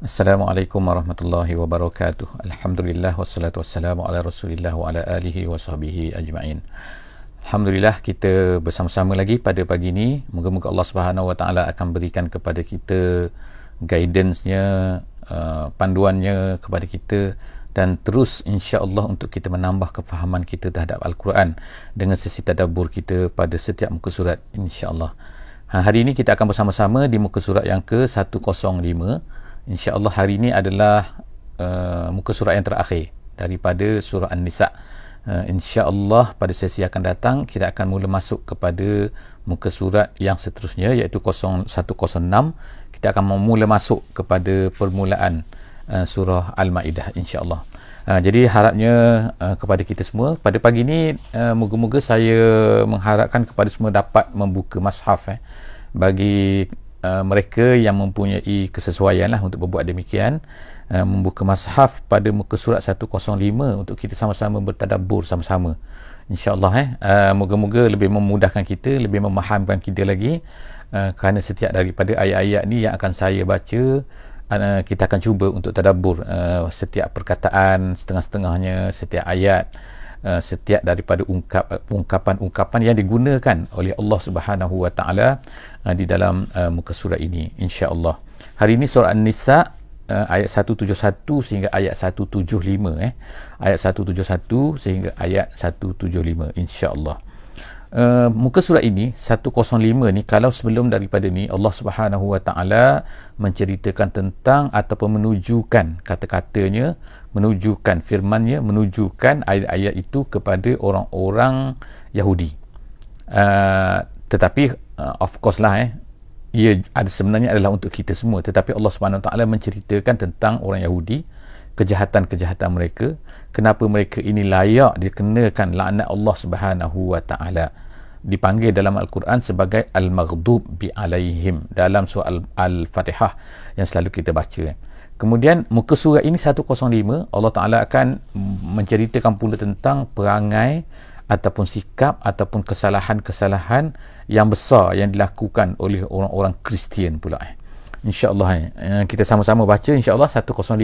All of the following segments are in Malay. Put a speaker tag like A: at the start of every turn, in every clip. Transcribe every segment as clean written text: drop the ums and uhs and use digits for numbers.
A: Assalamualaikum warahmatullahi wabarakatuh. Alhamdulillah wassalatu wassalamu ala Rasulillah wa ala alihi wa sahbihi ajma'in. Alhamdulillah, kita bersama-sama lagi pada pagi ini. Moga-moga Allah Subhanahu wa taala akan berikan kepada kita guidance-nya, panduannya kepada kita, dan terus insya-Allah untuk kita menambah kefahaman kita terhadap Al-Quran dengan sesi tadabbur kita pada setiap muka surat insya-Allah. Hari ini kita akan bersama-sama di muka surat yang ke-105. InsyaAllah hari ini adalah muka surat yang terakhir daripada surah An-Nisa. InsyaAllah pada sesi akan datang kita akan mula masuk kepada muka surat yang seterusnya, iaitu 106. Kita akan mula masuk kepada permulaan surah Al-Ma'idah insyaAllah. Jadi harapnya kepada kita semua pada pagi ini, moga-moga saya mengharapkan kepada semua dapat membuka mushaf bagi mereka yang mempunyai kesesuaian lah untuk berbuat demikian, membuka mushaf pada muka surat 105 untuk kita sama-sama bertadabbur sama-sama insyaAllah. Moga-moga lebih memudahkan kita, lebih memahamkan kita lagi, kerana setiap daripada ayat-ayat ni yang akan saya baca, kita akan cuba untuk tadabbur setiap perkataan, setengah-setengahnya setiap ayat, setiap daripada ungkapan-ungkapan yang digunakan oleh Allah Subhanahu wa taala di dalam muka surat ini insya-Allah. Hari ini surah An-Nisa ayat 171 sehingga ayat 175 ayat 171 sehingga ayat 175 insya-Allah. Muka surat ini 105 ni, kalau sebelum daripada ni Allah Subhanahu wa taala menceritakan tentang ataupun menunjukkan kata-katanya, menunjukkan firman-Nya, menunjukkan ayat-ayat itu kepada orang-orang Yahudi. Tetapi of course lah ia ada sebenarnya adalah untuk kita semua, tetapi Allah Subhanahu wa taala menceritakan tentang orang Yahudi, kejahatan-kejahatan mereka, kenapa mereka ini layak dikenakan laknat Allah Subhanahu wa taala. Dipanggil dalam Al-Quran sebagai Al-Maghdub bi alaihim dalam surah Al-Fatihah yang selalu kita baca. Kemudian muka surat ini 105, Allah Taala akan menceritakan pula tentang perangai ataupun sikap ataupun kesalahan-kesalahan yang besar yang dilakukan oleh orang-orang Kristian pula. InsyaAllah kita sama-sama baca insyaAllah 105.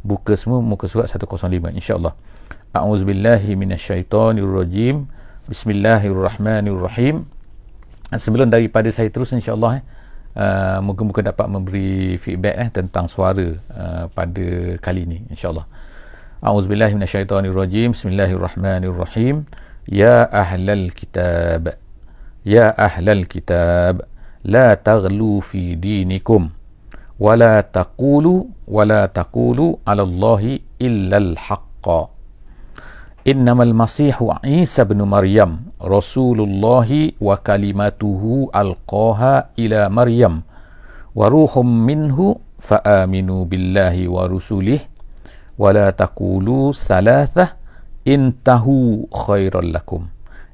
A: Buka semua muka surat 105 insyaAllah. A'udzubillahi minasyaitonirrajim. Bismillahirrahmanirrahim. Sebelum daripada saya terus insyaAllah, moga-moga dapat memberi feedback tentang suara pada kali ini insyaAllah. A'udzubillahi minasyaitonirrajim. Bismillahirrahmanirrahim. Ya ahlal kitab, ya ahlal kitab, la taghlu fi dinikum wala taqulu ala Allahi illa al-haqqa. Innamal masihu Isa bin Maryam Rasulullahi wa kalimatuhu alqaha ila Maryam wa ruhum minhu fa'aminu billahi wa rusulih wa la taqulu thalathah intahu khairan lakum.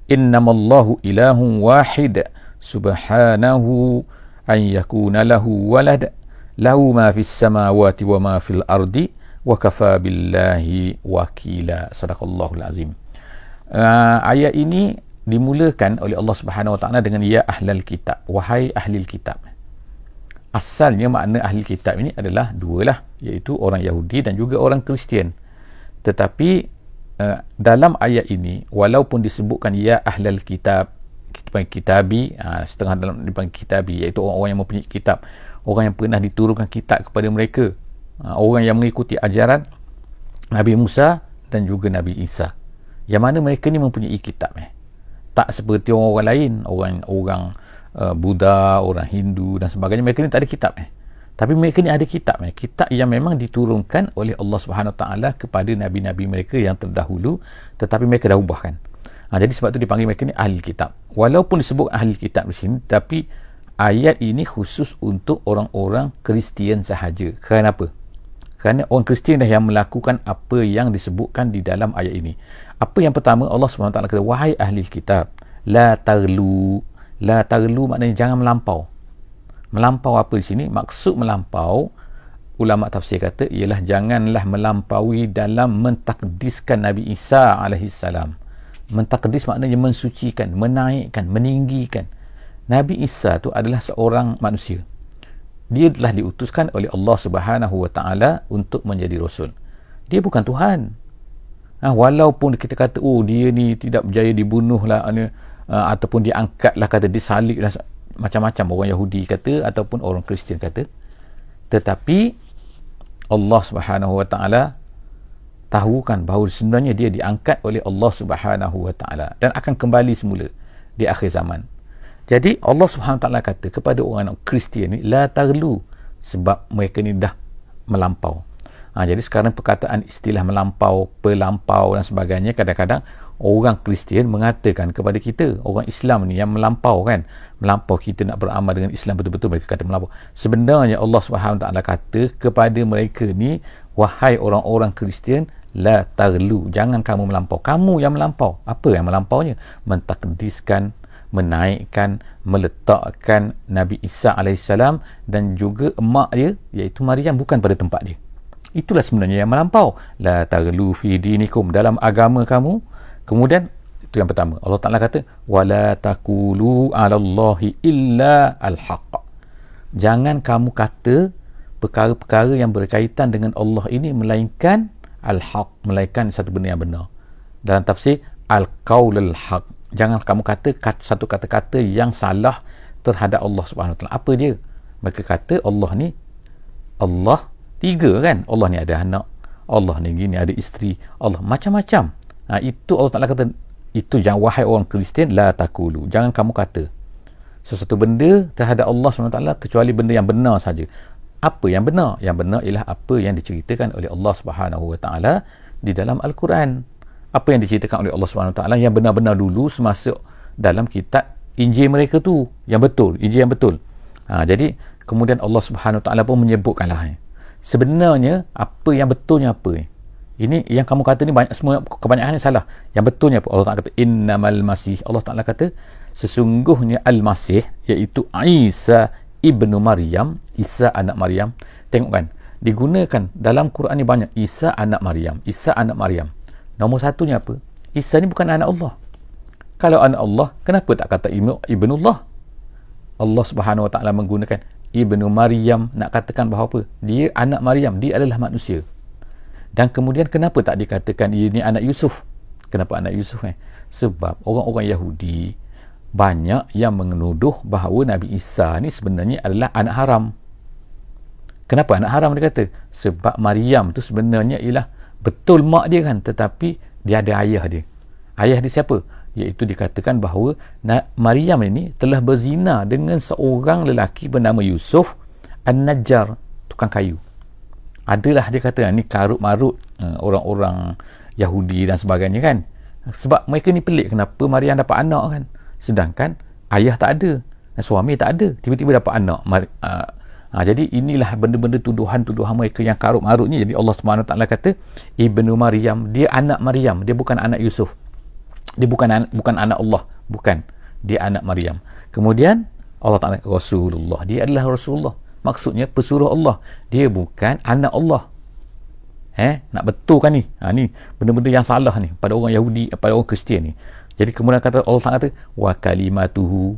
A: Innamallahu ilahun wahid subhanahu an yakuna lahu walad lahu ma fis samawati wa ma fil ardi wa kafa billahi wakila. Sadaqallahul azim. Ayat ini dimulakan oleh Allah Subhanahu wa taala dengan ya ahlal kitab, wahai ahli kitab. Asalnya makna ahli kitab ini adalah dua lah, iaitu orang Yahudi dan juga orang Kristian. Tetapi dalam ayat ini walaupun disebutkan ya ahlal kitab, kita panggil kitabi, setengah dalam dipanggil kitabi, iaitu orang-orang yang mempunyai kitab, orang yang pernah diturunkan kitab kepada mereka, orang yang mengikuti ajaran Nabi Musa dan juga Nabi Isa, yang mana mereka ni mempunyai kitab. Tak seperti orang-orang lain, orang Buddha, orang Hindu dan sebagainya, mereka ni tak ada kitab. Tapi mereka ni ada kitab, kitab yang memang diturunkan oleh Allah Subhanahu Wa Taala kepada nabi-nabi mereka yang terdahulu, tetapi mereka dah ubahkan. Jadi sebab tu dipanggil mereka ni ahli kitab. Walaupun disebut ahli kitab di sini, tapi ayat ini khusus untuk orang-orang Kristian sahaja. Kenapa? Kerana orang Kristian dah yang melakukan apa yang disebutkan di dalam ayat ini. Apa yang pertama, Allah SWT kata, wahai ahli kitab, la taghlu. La taghlu maknanya jangan melampau. Melampau apa di sini? Maksud melampau, ulama tafsir kata, ialah janganlah melampaui dalam mentakdiskan Nabi Isa alaihissalam. Mentakdis maknanya mensucikan, menaikkan, meninggikan. Nabi Isa tu adalah seorang manusia. Dia telah diutuskan oleh Allah Subhanahu wa taala untuk menjadi rasul. Dia bukan Tuhan. Walaupun kita kata dia ni tidak berjaya dibunuh lah, ataupun diangkat lah, kata disalib lah, macam-macam orang Yahudi kata ataupun orang Kristian kata, tetapi Allah Subhanahu wa taala tahu kan bahawa sebenarnya dia diangkat oleh Allah Subhanahu wa taala dan akan kembali semula di akhir zaman. Jadi Allah Subhanahu wa taala kata kepada orang Kristian ni, la taghlu, sebab mereka ni dah melampau. Jadi sekarang perkataan istilah melampau, pelampau dan sebagainya, kadang-kadang orang Kristian mengatakan kepada kita, orang Islam ni yang melampau kan, melampau, kita nak beramal dengan Islam betul-betul, mereka kata melampau. Sebenarnya Allah Subhanahu wa taala kata kepada mereka ni, wahai orang-orang Kristian, la taghlu, jangan kamu melampau. Kamu yang melampau. Apa yang melampaunya? Mentakdiskan, menaikkan, meletakkan Nabi Isa alaihissalam dan juga emak dia iaitu Maryam bukan pada tempat dia. Itulah sebenarnya yang melampau. La taghlu fi dinikum, dalam agama kamu. Kemudian itu yang pertama, Allah Taala kata wala taqulu 'alallahi illa al-haq. Jangan kamu kata perkara-perkara yang berkaitan dengan Allah ini melainkan al-haq, melainkan satu benda yang benar. Dalam tafsir al-qaulul haq, jangan kamu kata satu kata-kata yang salah terhadap Allah Subhanahu wa taala. Apa dia? Mereka kata Allah ni, Allah tiga kan, Allah ni ada anak, Allah ni gini, ada isteri, Allah macam-macam. Itu Allah Taala kata, itu jangan, wahai orang Kristian, la taqulu, jangan kamu kata sesuatu benda terhadap Allah SWT kecuali benda yang benar saja. Apa yang benar? Yang benar ialah apa yang diceritakan oleh Allah Subhanahu wa taala di dalam Al-Quran. Apa yang diceritakan oleh Allah Subhanahu wa taala yang benar-benar dulu semasa dalam kitab Injil mereka tu, yang betul, Injil yang betul. Jadi kemudian Allah Subhanahu wa taala pun menyebutkanlah sebenarnya apa yang betulnya apa. Ini yang kamu kata ni banyak, semua kebanyakannya salah. Yang betulnya apa? Allah Taala kata innamal masih. Allah Taala kata sesungguhnya al-masih, iaitu Isa ibnu Maryam, Isa anak Maryam. Tengok kan, digunakan dalam Quran ni banyak Isa anak Maryam, Isa anak Maryam. Nombor satunya apa? Isa ni bukan anak Allah. Kalau anak Allah, kenapa tak kata ibnullah? Allah Subhanahu wa taala menggunakan ibnu Maryam, nak katakan bahawa apa? Dia anak Maryam, dia adalah manusia. Dan kemudian kenapa tak dikatakan ini anak Yusuf? Kenapa anak Yusuf? Sebab orang-orang Yahudi banyak yang menuduh bahawa Nabi Isa ni sebenarnya adalah anak haram. Kenapa anak haram dia kata? Sebab Maryam tu sebenarnya ialah betul mak dia kan, tetapi dia ada ayah dia. Ayah dia siapa? Iaitu dikatakan bahawa Maryam ini telah berzina dengan seorang lelaki bernama Yusuf An-Najjar, tukang kayu. Adalah dia kata ni karut-marut orang-orang Yahudi dan sebagainya kan. Sebab mereka ni pelik, kenapa Maryam dapat anak kan, sedangkan ayah tak ada, suami tak ada, tiba-tiba dapat anak. Jadi inilah benda-benda tuduhan-tuduhan mereka yang karut-marut ni. Jadi Allah Subhanahu Taala kata ibnu Maryam, dia anak Maryam, dia bukan anak Yusuf, dia bukan anak Allah, bukan, dia anak Maryam. Kemudian Allah Taala Rasulullah, dia adalah Rasulullah, maksudnya pesuruh Allah, dia bukan anak Allah. Nak betulkan ni. Ni benda-benda yang salah ni pada orang Yahudi, pada orang Kristian ni. Jadi kemudian kata Allah Taala kata wa kalimatuhu.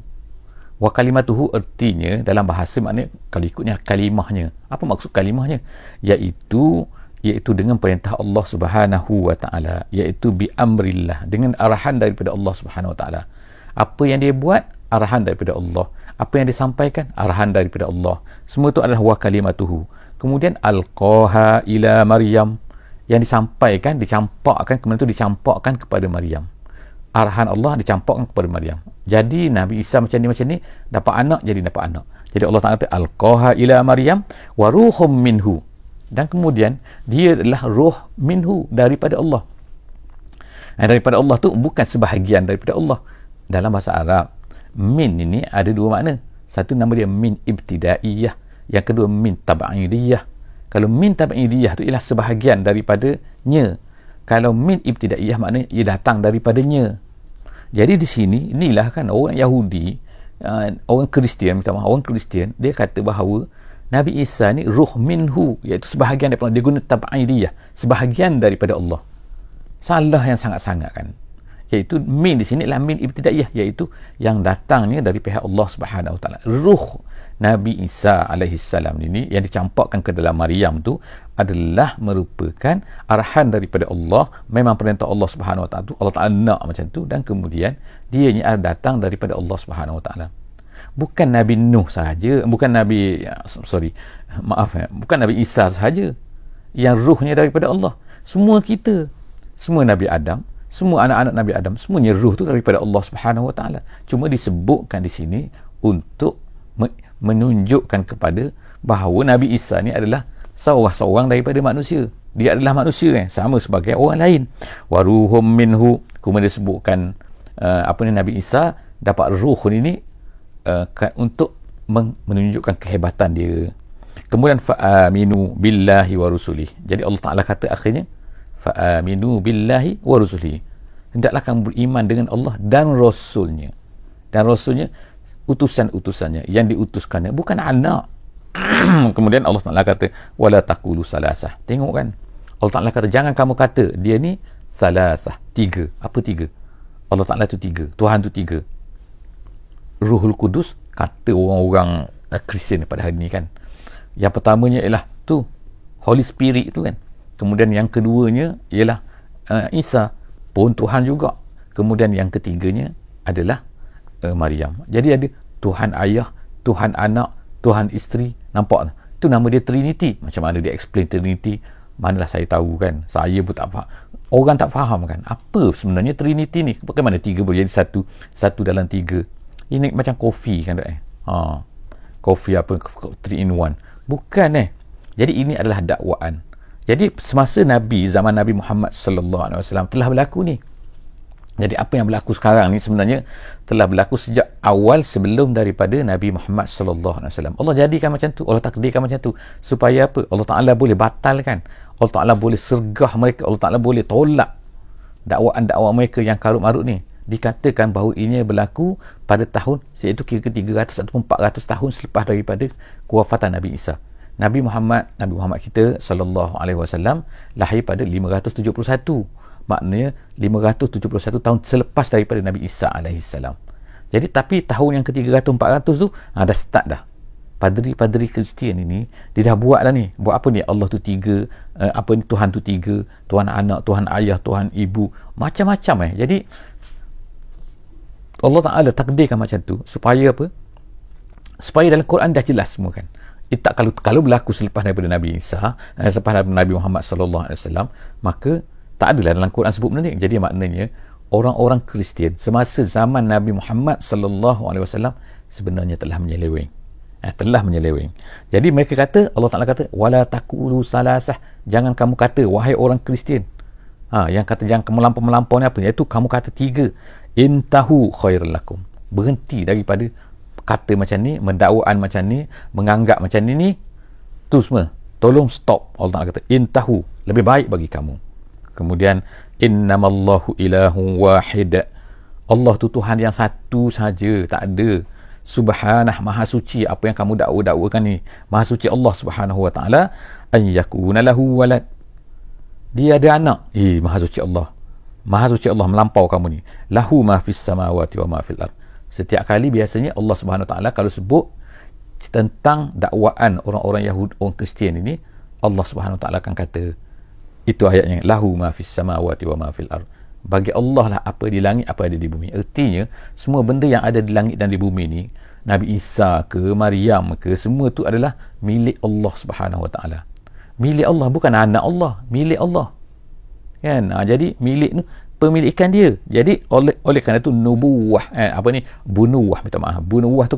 A: Wa kalimatuhu artinya dalam bahasa maknanya kalau ikutnya kalimahnya. Apa maksud kalimahnya? Iaitu dengan perintah Allah Subhanahu wa taala, iaitu bi amrillah, dengan arahan daripada Allah Subhanahu wa taala. Apa yang dia buat, arahan daripada Allah. Apa yang disampaikan, arahan daripada Allah. Semua itu adalah wa kalimatuhu. Kemudian alqaha ila Maryam, yang disampaikan, dicampakkan, kemudian itu dicampakkan kepada Maryam. Arahan Allah dicampakkan kepada Maryam. Jadi Nabi Isa macam ni dapat anak, jadi dapat anak. Jadi Allah Taala kata alqaha ila Maryam wa ruhum minhu, dan kemudian dia adalah ruh minhu, daripada Allah. Daripada Allah tu bukan sebahagian daripada Allah. Dalam bahasa Arab, min ini ada dua makna. Satu nama dia min ibtidaiyah, yang kedua min tab'idiyah. Kalau min tab'idiyah tu ialah sebahagian daripadanya. Kalau min ibtidaiyah maknanya ia datang daripadanya. Jadi di sini inilah kan orang Yahudi, orang Kristian, orang Kristian, dia kata bahawa Nabi Isa ni ruh minhu, iaitu sebahagian daripada Allah. Dia guna tab'idiyah, sebahagian daripada Allah. Salah yang sangat-sangat kan. Iaitu min di sini adalah min ibtidaiyah, iaitu yang datangnya dari pihak Allah Subhanahu Wa Taala. Ruh Nabi Isa alaihi salam ini yang dicampakkan ke dalam Maryam tu adalah merupakan arahan daripada Allah, memang perintah Allah Subhanahu Wa Taala tu, Allah Taala nak macam tu, dan kemudian dia ni datang daripada Allah Subhanahu Wa Taala. Bukan Nabi Nuh sahaja, bukan Nabi bukan Nabi Isa sahaja yang ruhnya daripada Allah. Semua kita, semua Nabi Adam, semua anak-anak Nabi Adam, semuanya ruh tu daripada Allah Subhanahu Wa Taala. Cuma disebutkan di sini untuk menunjukkan kepada bahawa Nabi Isa ni adalah seorang daripada manusia. Dia adalah manusia sama sebagai orang lain. Waruhum minhu, kemudian disebutkan Nabi Isa dapat ruh ini untuk menunjukkan kehebatan dia. Kemudian fa'aminu billahi wa rusulih. Jadi Allah Ta'ala kata akhirnya fa'aminu billahi wa rusulih. Hendaklah kamu beriman dengan Allah dan Rasulnya. Dan Rasulnya, utusan-utusannya yang diutuskannya, bukan anak. Kemudian Allah Ta'ala kata wala taqulu salasah. Tengok kan, Allah Ta'ala kata jangan kamu kata dia ni salasah, tiga. Apa tiga? Allah Ta'ala tu tiga, Tuhan tu tiga. Ruhul Kudus kata orang-orang Kristian pada hari ni kan. Yang pertamanya ialah tu Holy Spirit tu kan. Kemudian yang keduanya ialah Isa pun Tuhan juga. Kemudian yang ketiganya adalah Maryam. Jadi ada Tuhan ayah, Tuhan anak, Tuhan isteri. Nampak? Itu nama dia Trinity. Macam mana dia explain Trinity? Manalah saya tahu kan. Saya pun tak faham. Orang tak faham kan. Apa sebenarnya Trinity ni? Bagaimana tiga boleh jadi satu? Satu dalam tiga. Ini macam kopi kan tak? Kopi apa? 3 in 1. Bukan Jadi ini adalah dakwaan. Jadi semasa Nabi, zaman Nabi Muhammad sallallahu alaihi wasallam telah berlaku ni. Jadi apa yang berlaku sekarang ni sebenarnya telah berlaku sejak awal sebelum daripada Nabi Muhammad sallallahu alaihi wasallam. Allah jadikan macam tu, Allah takdirkan macam tu supaya apa? Allah Taala boleh batalkan, Allah Taala boleh sergah mereka, Allah Taala boleh tolak dakwaan-dakwaan mereka yang karut-marut ni. Dikatakan bahawa ini berlaku pada tahun iaitu kira 300 ataupun 400 tahun selepas daripada kewafatan Nabi Isa. Nabi Muhammad kita sallallahu alaihi wasallam lahir pada 571. Maknanya 571 tahun selepas daripada Nabi Isa alaihi salam. Jadi tapi tahun yang ke-300 400 tu dah start dah. Padri-padri Kristian ini dia dah buat dah ni. Buat apa ni? Allah tu tiga, Tuhan tu tiga, Tuhan anak, Tuhan ayah, Tuhan ibu, macam-macam Jadi Allah Ta'ala takdirkan macam tu supaya apa? Supaya dalam Quran dah jelas semua kan. Kalau berlaku selepas daripada Nabi Isa, selepas daripada Nabi Muhammad sallallahu alaihi wasallam, maka tak adalah dalam Quran sebut benda ni. Jadi maknanya orang-orang Kristian semasa zaman Nabi Muhammad sallallahu alaihi wasallam sebenarnya telah menyeleweng. Jadi mereka kata, Allah Ta'ala kata wala taqulu salasah, jangan kamu kata wahai orang Kristian. Yang kata jangan melampau-melampau ni apa? Iaitu kamu kata tiga. Intahu khairul lakum. Berhenti daripada kata macam ni, mendakwaan macam ni, menganggap macam ni tu semua. Tolong stop. Allah Ta'ala kata intahu, lebih baik bagi kamu. Kemudian innamallahu ilahun wahid. Allah tu Tuhan yang satu saja, tak ada. Subhanah, maha suci. Apa yang kamu dakwakan ni, maha suci Allah Subhanahu wa taala. An yakuna lahu walad, dia ada anak. Maha suci Allah. Maha suci Allah, melampau kamu ni. Lahu ma fis samawati wa ma fil ard. Setiap kali biasanya Allah Subhanahu wa taala kalau sebut tentang dakwaan orang-orang Yahudi, orang Kristian ini, Allah Subhanahu wa taala akan kata, itu ayatnya, lahu ma fis samawati wa ma fil ard. Bagi Allah lah apa di langit, apa ada di bumi. Artinya semua benda yang ada di langit dan di bumi ni, Nabi Isa ke Maryam ke, semua tu adalah milik Allah Subhanahu wa taala. Milik Allah, bukan anak Allah, milik Allah kan. Jadi milik tu pemilikan dia. Jadi oleh kerana itu nubuwah bunuwah, minta maaf, bunuwah tu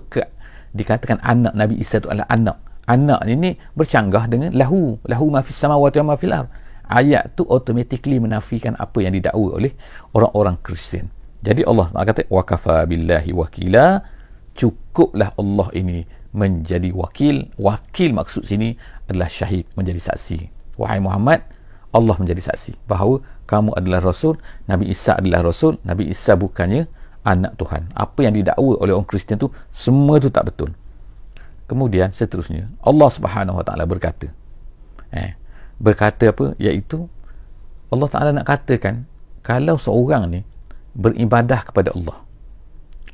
A: dikatakan anak Nabi Isa tu adalah anak ini bercanggah dengan lahu ma fis samawati wa ma fil ard. Ayat tu automatically menafikan apa yang didakwa oleh orang-orang Kristian. Jadi Allah kata wa kafa billahi wakila, cukuplah Allah ini menjadi wakil. Wakil maksud sini adalah syahid, menjadi saksi. Wahai Muhammad, Allah menjadi saksi bahawa kamu adalah Rasul, Nabi Isa adalah Rasul, Nabi Isa bukannya anak Tuhan. Apa yang didakwa oleh orang Kristian tu, semua tu tak betul. Kemudian seterusnya Allah Subhanahu wa taala berkata apa? Iaitu Allah Ta'ala nak katakan, kalau seorang ni beribadah kepada Allah,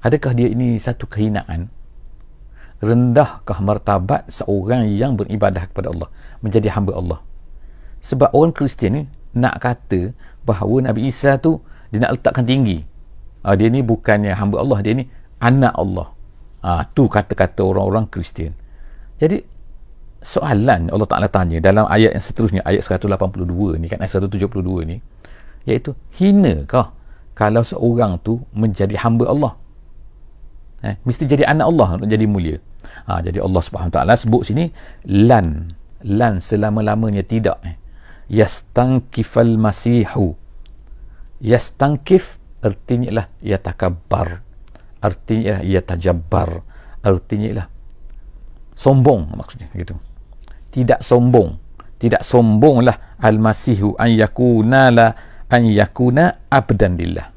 A: adakah dia ini satu kehinaan? rendahkah martabat seorang yang beribadah kepada Allah, menjadi hamba Allah. Sebab orang Kristian ni nak kata bahawa Nabi Isa tu dia nak letakkan tinggi. Dia ni bukannya hamba Allah, dia ni anak Allah. Tu kata-kata orang-orang Kristian. Jadi soalan Allah Ta'ala tanya dalam ayat yang seterusnya, ayat 182 ni kan, ayat 172 ni, iaitu hinakah kalau seorang tu menjadi hamba Allah? Mesti jadi anak Allah untuk jadi mulia. Jadi Allah Subhanahu Wa Ta'ala sebut sini lan selama-lamanya tidak. Yastankifal masihu. Yastankif artinya ialah ia takabbar, artinya ialah ia tajabbar, artinya ialah sombong, maksudnya gitu. Tidak sombonglah al-masihu an yakuna abdan lillah,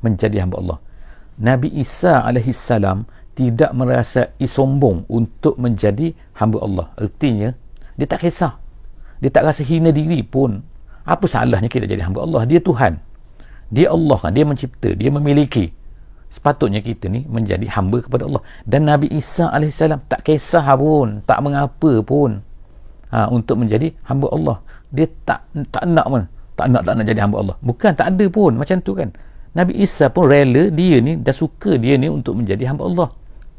A: menjadi hamba Allah. Nabi Isa alaihi salam tidak merasai sombong untuk menjadi hamba Allah. Artinya dia tak kisah, dia tak rasa hina diri pun. Apa salahnya kita jadi hamba Allah? Dia Tuhan, dia Allah kan, dia mencipta, dia memiliki. Sepatutnya kita ni menjadi hamba kepada Allah. Dan Nabi Isa AS tak kisah pun, tak mengapa pun untuk menjadi hamba Allah. Dia tak nak jadi hamba Allah. Bukan tak ada pun macam tu kan. Nabi Isa pun rela, dia ni dah suka dia ni untuk menjadi hamba Allah.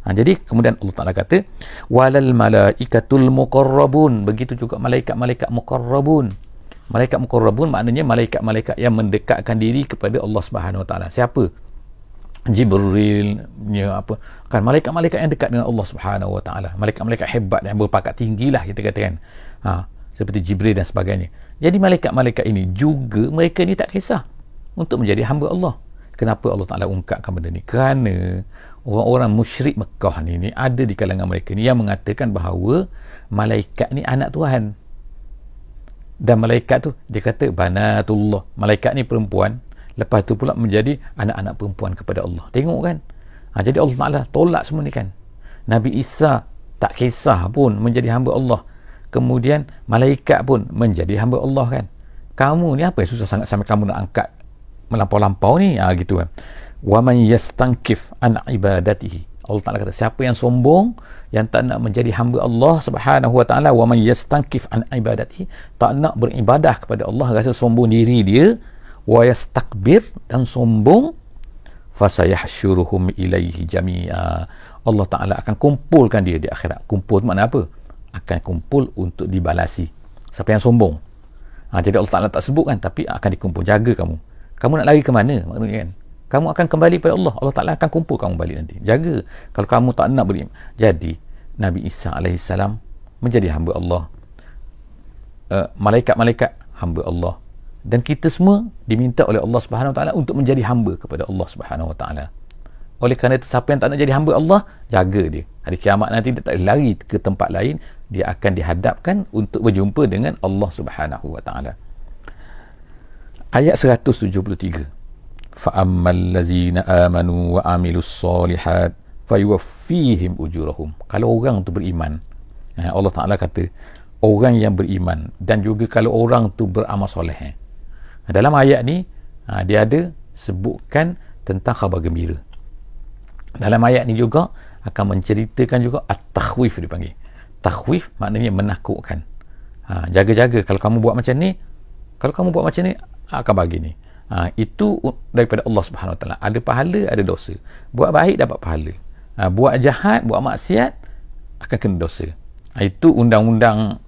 A: Jadi kemudian Allah Ta'ala kata walal malaikatul muqarrabun, begitu juga malaikat-malaikat muqarrabun. Malaikat muqarrabun maknanya malaikat-malaikat yang mendekatkan diri kepada Allah Subhanahu Wa Ta'ala. Siapa? Jibril, apa kan, malaikat-malaikat yang dekat dengan Allah Subhanahu Wa Ta'ala, malaikat-malaikat hebat yang berpangkat tinggilah kita katakan, seperti Jibril dan sebagainya. Jadi malaikat-malaikat ini juga, mereka ni tak kisah untuk menjadi hamba Allah. Kenapa Allah Ta'ala ungkapkan benda ni? Kerana orang-orang musyrik Mekah ni ada di kalangan mereka ni yang mengatakan bahawa malaikat ni anak Tuhan. Dan malaikat tu dia kata banatullah, malaikat ni perempuan, lepas tu pula menjadi anak-anak perempuan kepada Allah. Tengok kan. Jadi Allah Ta'ala tolak semua ni kan. Nabi Isa tak kisah pun menjadi hamba Allah. Kemudian malaikat pun menjadi hamba Allah kan. Kamu ni apa yang susah sangat sampai kamu nak angkat melampau-lampau ni? Gitu kan. Wa man yastankif an ibadatihi. Allah Ta'ala kata siapa yang sombong, yang tak nak menjadi hamba Allah Subhanahu Wa Ta'ala, wa man yastankif an ibadatihi, tak nak beribadah kepada Allah, rasa sombong diri dia, wa yastakbir, dan sombong, fasayahsyuruhum ilaihi jami'a, Allah Ta'ala akan kumpulkan dia di akhirat. Kumpul makna apa? Akan kumpul untuk dibalasi siapa yang sombong. Jadi Allah Ta'ala tak sebut kan, tapi akan dikumpul. Jaga kamu nak lari ke mana maknanya kan, kamu akan kembali pada Allah. Allah Ta'ala akan kumpul kamu balik nanti. Jaga kalau kamu tak nak beriman. Jadi Nabi Isa AS menjadi hamba Allah, malaikat-malaikat hamba Allah, dan kita semua diminta oleh Allah Subhanahu Wa Ta'ala untuk menjadi hamba kepada Allah Subhanahu Wa Ta'ala. Oleh kerana itu, siapa yang tak nak jadi hamba Allah, jaga dia. Hari kiamat nanti dia tak lari ke tempat lain, dia akan dihadapkan untuk berjumpa dengan Allah Subhanahu Wa Ta'ala. Ayat 173. Fa'ammal lazina amanu wa amilus solihat fayuwaffihim ujurahum. Kalau orang tu beriman, Allah Ta'ala kata orang yang beriman, dan juga kalau orang tu beramal soleh. Dalam ayat ni dia ada sebutkan tentang khabar gembira. Dalam ayat ni juga akan menceritakan juga at-takhwif, dipanggil. Takhwif maknanya menakutkan. Jaga-jaga kalau kamu buat macam ni, akan bagi ni. Itu daripada Allah Subhanahu Wa Ta'ala. Ada pahala, ada dosa. Buat baik dapat pahala. Buat jahat, buat maksiat akan kena dosa. Itu undang-undang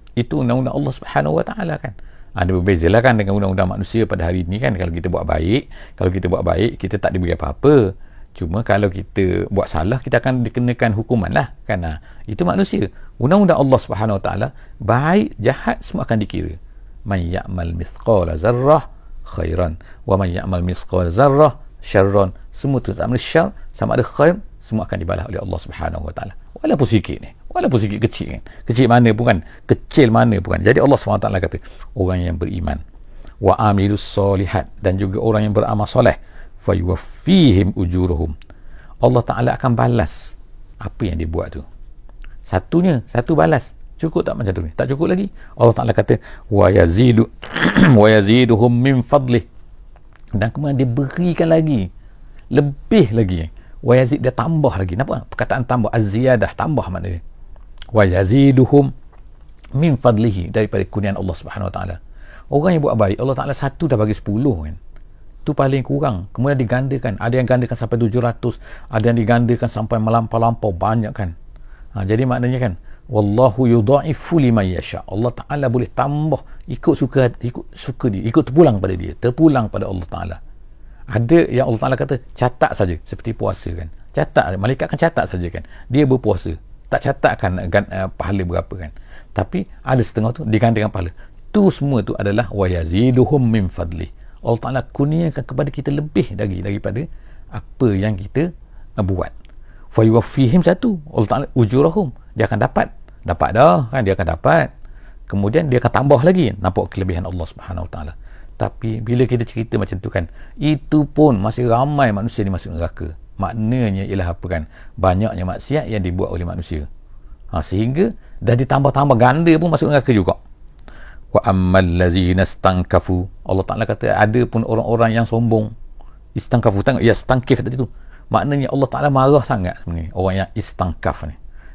A: Allah Subhanahu Wa Ta'ala kan. Ada berbezalah kan dengan undang-undang manusia pada hari ini kan. Kalau kita buat baik, kita tak diberi apa-apa. Cuma kalau kita buat salah, kita akan dikenakan hukuman lah kan. Itu manusia. Undang-undang Allah Subhanahu Wa Ta'ala, baik jahat semua akan dikira. Man ya'mal mithqala zarrah khairan wa man ya'mal mithqala zarrah syarran. Semua tu tak ada syar sama ada khair, semua akan dibalas oleh Allah Subhanahu Wa Ta'ala. Walaupun sikit ni, walaupun sikit kecil kan. Kecil mana pun kan. Jadi Allah SWT kata orang yang beriman wa amilus solihat, dan juga orang yang beramal soleh, fayuwaffihim ujuruhum, Allah Ta'ala akan balas apa yang dia buat tu. Satu balas. Cukup tak macam tu ni? Tak cukup lagi. Allah Ta'ala kata wa yaziduhum min fadlih, dan kemudian dia berikan lagi, lebih lagi. Wa yazid, dia tambah lagi. Nampak perkataan tambah, az-ziyadah, tambah maknanya. Wa yaziduhum min fadlihi, daripada kurniaan Allah Subhanahu Wa Taala. Orang yang buat baik, Allah Taala satu dah bagi 10 kan. Tu paling kurang. Kemudian digandakan. Ada yang gandakan sampai 700, ada yang digandakan sampai melampau-lampau banyak kan. Jadi maknanya kan, wallahu yudha'ifu liman yasha. Allah Taala boleh tambah ikut suka dia, ikut terpulang pada dia, terpulang pada Allah Taala. Ada yang Allah Taala kata catat saja, seperti puasa kan. Catat, malaikat kan catat saja kan. Dia berpuasa, tak catatkan pahala berapa kan. Tapi ada setengah tu digandakan pahala. Tu semua tu adalah wa yaziduhum min fadli. Allah Ta'ala kurniakan kepada kita lebih daripada apa yang kita buat. Fa yuwaffihim, satu, Allah Ta'ala ujurahum, dia akan dapat dah kan, dia akan dapat. Kemudian dia akan tambah lagi, nampak kelebihan Allah Subhanahu Wa Ta'ala. Tapi bila kita cerita macam tu kan, itu pun masih ramai manusia dimasuk neraka. Maknanya ialah apa kan, banyaknya maksiat yang dibuat oleh manusia, sehingga dah ditambah-tambah ganda pun masuk neraka juga. Wa ammal ladzina istankafu, Allah Taala kata ada pun orang-orang yang sombong. Istankafu, tengok ya, stankif tadi tu, maknanya Allah Taala marah sangat sebenarnya orang yang istankaf ni.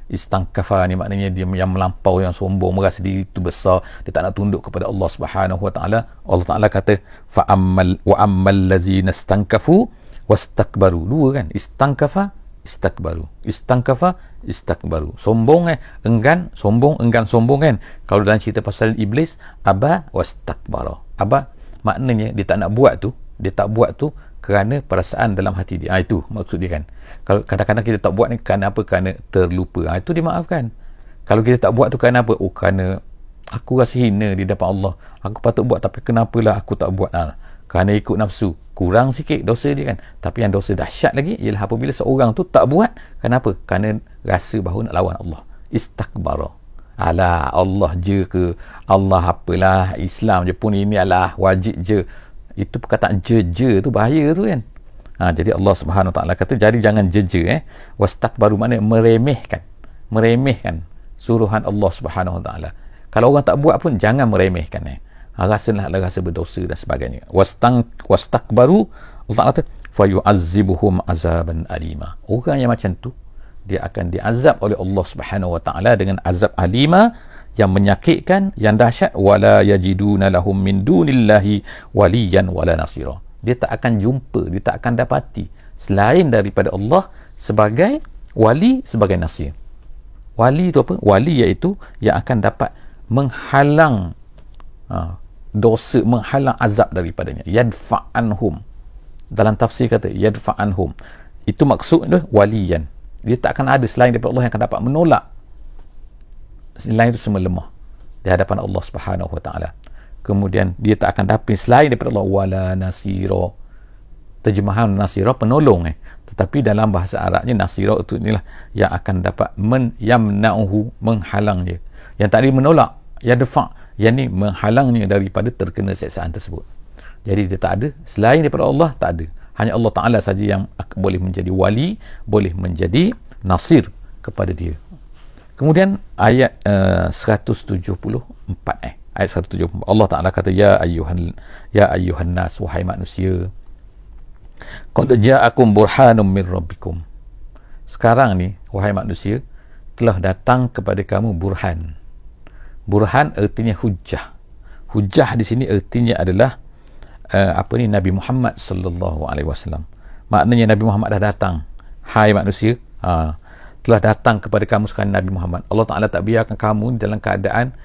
A: Istankafa ni maknanya dia yang melampau, yang sombong, merasa diri itu besar, dia tak nak tunduk kepada Allah Subhanahu Wa Taala. Allah Taala kata fa ammal wa ammal ladzina istankafu wastakbaru. Dua kan, istankafa, istakbaru. Istankafa, istakbaru. Sombong enggan, sombong, enggan sombong kan. Kalau dalam cerita pasal iblis, aba wastakbara. Aba maknanya dia tak nak buat tu, dia tak buat tu kerana perasaan dalam hati dia. Itu maksud dia kan. Kalau kadang-kadang kita tak buat ni kerana apa? Kerana terlupa. Itu dimaafkan. Kalau kita tak buat tu kerana apa? Oh, kerana aku rasa hina di depan Allah, aku patut buat tapi kenapalah aku tak buat. Kerana ikut nafsu, kurang sikit dosa dia kan. Tapi yang dosa dahsyat lagi ialah apabila seorang tu tak buat, kenapa? Kerana rasa bahawa nak lawan Allah. Istakbara. Alah, Allah je ke? Allah apalah, Islam je pun ini adalah wajib je. Itu perkataan je tu bahaya tu kan. Jadi Allah Subhanahu Wa Taala kata, jadi jangan je wastakbaru, maknanya meremehkan suruhan Allah Subhanahu Wa Taala. Kalau orang tak buat pun jangan meremehkan. Rasalah rasa berdosa dan sebagainya. Wastakbaru, Allah Ta'ala kata fayu'azzibuhum azaban alima. Orang yang macam tu, dia akan diazab oleh Allah Subhanahu Wa Ta'ala dengan azab alima, yang menyakitkan, yang dahsyat. Wala yajiduna lahum min dunillahi waliyan wala nasira. Dia tak akan jumpa, dia tak akan dapati selain daripada Allah sebagai wali, sebagai nasir. Wali itu apa? Wali iaitu yang akan dapat menghalang dosa, menghalang azab daripadanya. Yadfa'anhum, dalam tafsir kata yadfa'anhum, itu maksudnya waliyan. Dia tak akan ada selain daripada Allah yang akan dapat menolak. Selain itu semua lemah di hadapan Allah Subhanahu Wa Ta'ala. Kemudian dia tak akan dapat selain daripada Allah wala nasira. Terjemahan nasira penolong tetapi dalam bahasa Arabnya nasira itu inilah yang akan dapat yamna'uhu, menghalang dia. Yang tadi menolak, yadfa', yang ni menghalangnya daripada terkena siksaan tersebut. Jadi dia tak ada selain daripada Allah, tak ada. Hanya Allah Ta'ala saja yang boleh menjadi wali, boleh menjadi nasir kepada dia. Kemudian ayat 174 ayat 174, Allah Ta'ala kata ya ayyuhan nas, wahai manusia, qad ja'akum burhanum min rabbikum. Sekarang ni wahai manusia, telah datang kepada kamu burhan. Burhan artinya hujjah. Hujjah di sini artinya adalah Nabi Muhammad sallallahu alaihi wasallam. Maknanya Nabi Muhammad dah datang. Hai manusia, telah datang kepada kamu sekarang Nabi Muhammad. Allah Ta'ala tak biarkan kamu dalam keadaan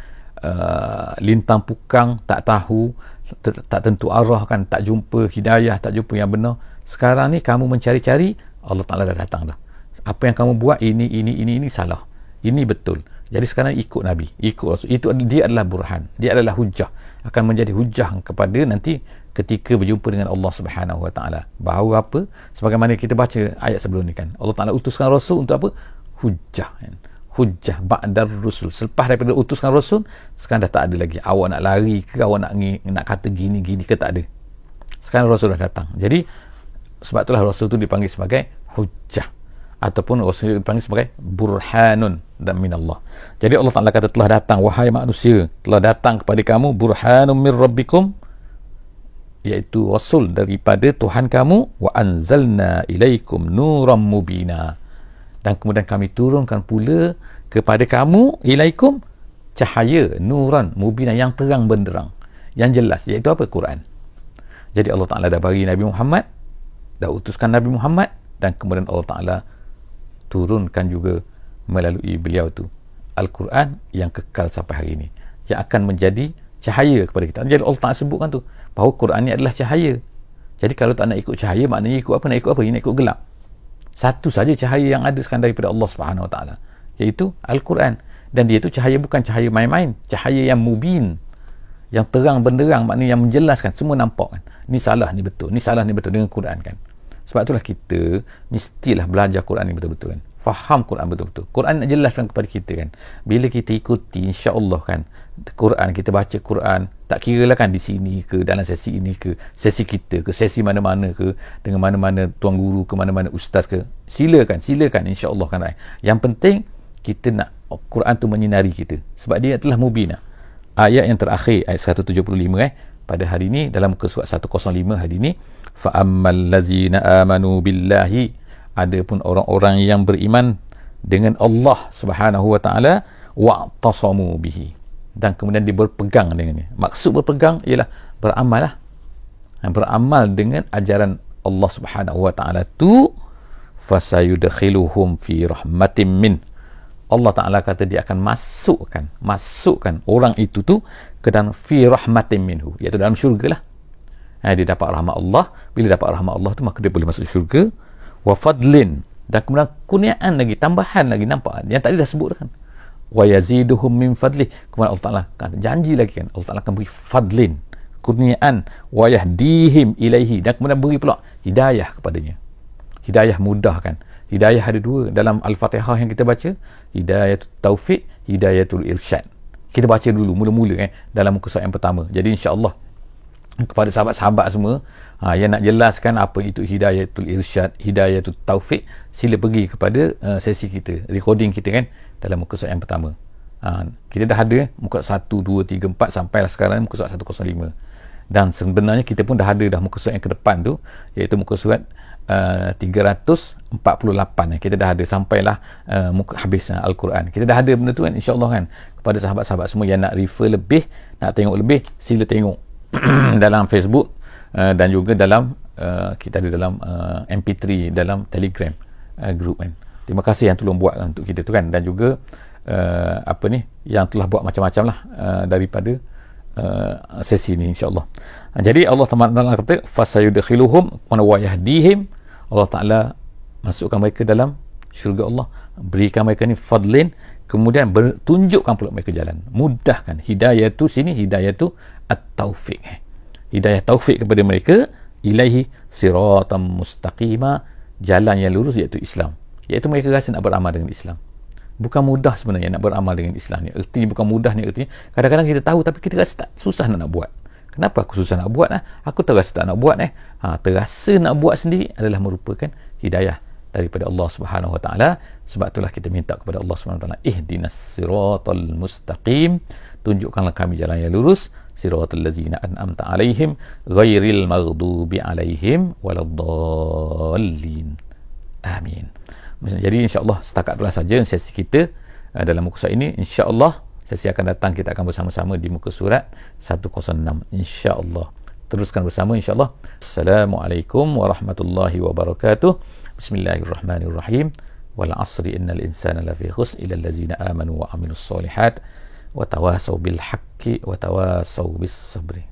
A: lintang pukang, tak tahu, tak tentu arah kan, tak jumpa hidayah, tak jumpa yang benar. Sekarang ni kamu mencari-cari, Allah Ta'ala dah datang dah. Apa yang kamu buat ini salah, ini betul. Jadi sekarang ikut Nabi, ikut Rasul. Itu dia adalah burhan, dia adalah hujah, akan menjadi hujah kepada nanti ketika berjumpa dengan Allah Subhanahu Wa Ta'ala. Bahawa apa? Sebagaimana kita baca ayat sebelum ni kan, Allah Ta'ala utuskan Rasul untuk apa? Hujah kan? Hujah ba'dar rusul. Selepas daripada utuskan Rasul, sekarang dah tak ada lagi awak nak lari ke, awak nak kata gini ke, tak ada. Sekarang Rasul dah datang. Jadi sebab itulah Rasul tu dipanggil sebagai hujah, ataupun Rasul dipanggil sebagai burhanun dan minallah. Jadi Allah Ta'ala kata telah datang, wahai manusia, telah datang kepada kamu burhanun min rabbikum, iaitu rasul daripada Tuhan kamu, wa anzalna ilaikum nuram mubina, dan kemudian kami turunkan pula kepada kamu, ilaikum, cahaya, nuran mubina, yang terang benderang, yang jelas, iaitu apa? Quran. Jadi Allah Ta'ala dah bagi Nabi Muhammad, dah utuskan Nabi Muhammad, dan kemudian Allah Ta'ala turunkan juga melalui beliau tu Al-Quran yang kekal sampai hari ini, yang akan menjadi cahaya kepada kita. Jadi Allah Ta'ala sebutkan tu bahawa Quran ni adalah cahaya. Jadi kalau tak nak ikut cahaya, maknanya ikut apa? Nak ikut apa? Nak ikut gelap. Satu saja cahaya yang ada sekarang daripada Allah Subhanahu Wa Ta'ala, iaitu Al-Quran. Dan dia tu cahaya bukan cahaya main-main, cahaya yang mubin, yang terang benderang, maknanya yang menjelaskan, semua nampak kan. Ni salah, ni betul, ni salah, ni betul, dengan Quran kan. Sebab itulah kita mestilah belajar Quran ni betul-betul kan. Faham Quran betul-betul. Quran nak jelaskan kepada kita kan. Bila kita ikuti, insya-Allah kan, Quran, kita baca Quran, tak kira lah kan di sini ke, dalam sesi ini ke, sesi kita ke, sesi mana-mana ke, dengan mana-mana tuan guru ke, mana-mana ustaz ke, silakan insya-Allah kan. Yang penting kita nak Quran tu menyinari kita, sebab dia telah mubina. Ayat yang terakhir, ayat 175 pada hari ini dalam muka surat 105 hari ini, fa ammal ladzina amanu billahi, adapun orang-orang yang beriman dengan Allah Subhanahu Wa Taala, wa'tasamu bihi, dan kemudian dia berpegang dengannya. Maksud berpegang ialah beramal lah, beramal dengan ajaran Allah Subhanahu Wa Taala tu, fasayudkhiluhum fi rahmatin min, Allah Ta'ala kata dia akan masukkan orang itu tu ke dalam fi rahmatin minhu, iaitu dalam syurga lah. Dia dapat rahmat Allah. Bila dapat rahmat Allah tu, maka dia boleh masuk syurga. Wa fadlin, dan kemudian kurniaan lagi, tambahan lagi, nampak yang tadi dah sebut kan. Wa yaziduhum min fadlih, kemudian Allah Ta'ala kata, janji lagi kan, Allah Ta'ala akan beri fadlin, kurniaan. Wa yahdihim ilaihi, dan kemudian beri pula hidayah kepadanya. Hidayah mudah kan. Hidayah ada dua dalam Al-Fatihah yang kita baca, Hidayatul Taufiq, Hidayatul Irsyad. Kita baca dulu mula-mula dalam muka surat yang pertama. Jadi insya-Allah kepada sahabat-sahabat semua yang nak jelaskan apa itu Hidayatul Irsyad, Hidayatul Taufiq, sila pergi kepada sesi kita, recording kita kan, dalam muka surat yang pertama. Kita dah ada muka surat 1, 2, 3, 4 sampailah sekarang muka surat 105. Dan sebenarnya kita pun dah ada dah muka surat yang ke depan tu, iaitu muka surat 348. Kita dah ada sampailah muka habis Al-Quran. Kita dah ada benda tu kan, insya-Allah kan. Kepada sahabat-sahabat semua yang nak refer lebih, nak tengok lebih, sila tengok dalam Facebook, dan juga dalam kita ada dalam MP3 dalam Telegram group kan. Terima kasih yang tolong buat untuk kita tu kan, dan juga yang telah buat macam-macam lah daripada sesi ni insya-Allah. Jadi Allah Taala kata fasayudkhiluhum wa yahdihim, Allah Taala masukkan mereka dalam syurga Allah, berikan mereka ni fadlin, kemudian tunjukkan pula mereka jalan, mudahkan. Hidayah tu sini, hidayah tu at-taufiq, hidayah taufik kepada mereka, ilaihi siratan mustaqima, jalan yang lurus, iaitu Islam, iaitu mereka rasa nak beramal dengan Islam. Bukan mudah sebenarnya nak beramal dengan Islam ni. Ertinya bukan mudah ni, ertinya kadang-kadang kita tahu tapi kita rasa tak, susah nak buat. Kenapa aku susah nak buat? Aku terasa tak nak buat. Terasa nak buat sendiri adalah merupakan hidayah daripada Allah Subhanahu Wa Taala. Sebab itulah kita minta kepada Allah Subhanahu Wa Taala, ihdinas siratal mustaqim, tunjukkanlah kami jalan yang lurus, siratal ladzina an'amta alaihim ghairil maghdubi alaihim waladdallin. Amin. Jadi insya-Allah setakat itulah saja sesi kita dalam muka surat ini. Insya-Allah sesi akan datang kita akan bersama-sama di muka surat 106 insya-Allah. Teruskan bersama insya-Allah. Assalamualaikum warahmatullahi wabarakatuh. Bismillahirrahmanirrahim. Wal 'asri innal insana lafi khusr illa allazina amanu wa amilus solihat wa tawasaw bil haqqi wa tawasaw bis sabri.